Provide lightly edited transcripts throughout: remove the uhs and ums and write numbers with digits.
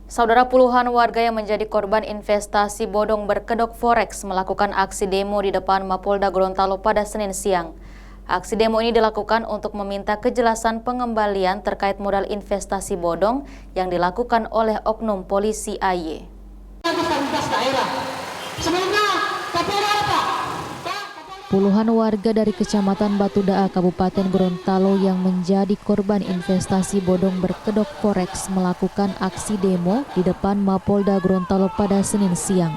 Saudara, puluhan warga yang menjadi korban investasi bodong berkedok forex melakukan aksi demo di depan Mapolda Gorontalo pada Senin siang. Aksi demo ini dilakukan untuk meminta kejelasan pengembalian terkait modal investasi bodong yang dilakukan oleh oknum polisi AY. Puluhan warga dari Kecamatan Batu Daa, Kabupaten Gorontalo yang menjadi korban investasi bodong berkedok forex melakukan aksi demo di depan Mapolda Gorontalo pada Senin siang.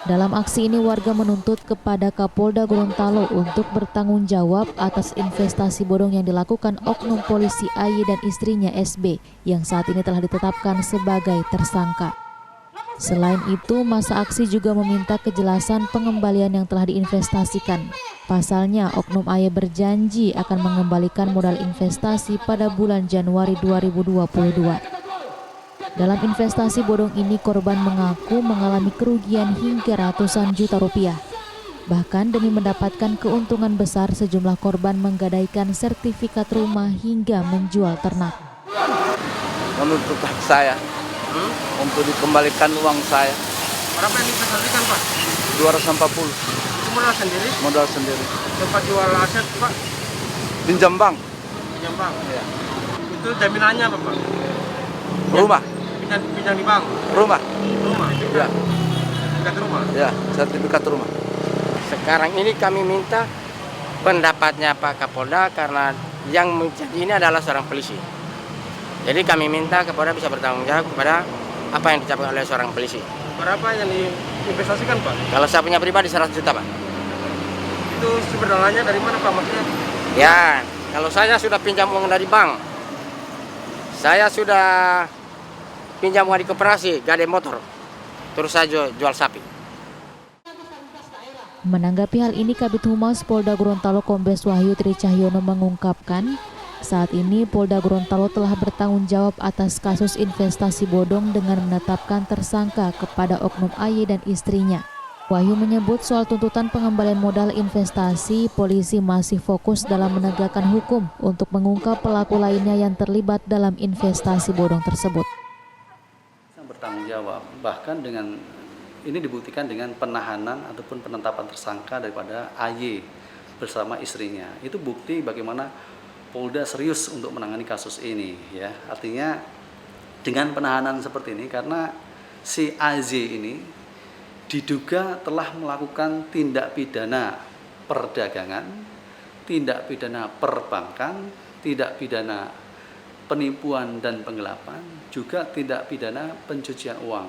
Dalam aksi ini warga menuntut kepada Kapolda Gorontalo untuk bertanggung jawab atas investasi bodong yang dilakukan oknum polisi AY dan istrinya SB yang saat ini telah ditetapkan sebagai tersangka. Selain itu, masa aksi juga meminta kejelasan pengembalian yang telah diinvestasikan. Pasalnya, oknum AY berjanji akan mengembalikan modal investasi pada bulan Januari 2022. Dalam investasi bodong ini, korban mengaku mengalami kerugian hingga ratusan juta rupiah. Bahkan demi mendapatkan keuntungan besar, sejumlah korban menggadaikan sertifikat rumah hingga menjual ternak. Menuntut hak saya untuk dikembalikan uang saya. Berapa yang diinvestasikan, Pak? 240. Itu modal sendiri? Modal sendiri. Tempat jual aset, Pak? Pinjam bank. Pinjam bank? Ya. Itu jaminannya apa, Pak? Rumah. Pinjam di bank? Rumah. Rumah? Ya. Sertifikat rumah? Ya, sertifikat rumah. Sekarang ini kami minta pendapatnya Pak Kapolda karena yang menjadi ini adalah seorang polisi. Jadi kami minta Kapolda bisa bertanggung jawab kepada apa yang dicapai oleh seorang polisi. Berapa yang diinvestasikan, Pak? Kalau saya punya pribadi 100 juta, Pak. Itu sumber dananya dari mana, Pak? Maksudnya? Ya, kalau saya sudah pinjam uang dari bank, saya sudah pinjam uang di koperasi, gade motor, terus saya jual sapi. Menanggapi hal ini, Kabid Humas Polda Gorontalo Kombes Wahyu Tri Cahyono mengungkapkan, saat ini Polda Gorontalo telah bertanggung jawab atas kasus investasi bodong dengan menetapkan tersangka kepada oknum AY dan istrinya. Wahyu menyebut soal tuntutan pengembalian modal investasi, polisi masih fokus dalam menegakkan hukum untuk mengungkap pelaku lainnya yang terlibat dalam investasi bodong tersebut. Bertanggung jawab, bahkan dengan ini dibuktikan dengan penahanan ataupun penetapan tersangka daripada AY bersama istrinya. Itu bukti bagaimana Polda serius untuk menangani kasus ini, ya. Artinya dengan penahanan seperti ini karena si AZ ini diduga telah melakukan tindak pidana perdagangan, tindak pidana perbankan, tindak pidana penipuan dan penggelapan, juga tindak pidana pencucian uang.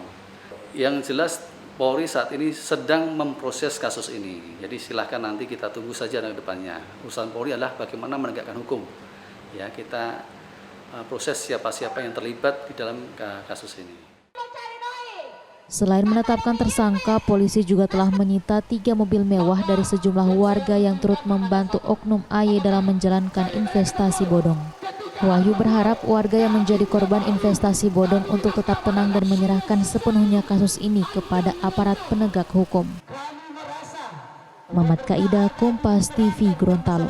Yang jelas Polri saat ini sedang memproses kasus ini. Jadi silahkan nanti kita tunggu saja ke depannya. Urusan Polri adalah bagaimana menegakkan hukum. Ya, kita proses siapa-siapa yang terlibat di dalam kasus ini. Selain menetapkan tersangka, polisi juga telah menyita 3 mobil mewah dari sejumlah warga yang turut membantu oknum AY dalam menjalankan investasi bodong. Wahyu berharap warga yang menjadi korban investasi bodong untuk tetap tenang dan menyerahkan sepenuhnya kasus ini kepada aparat penegak hukum. Mamat Kaida, Kompas TV, Gorontalo.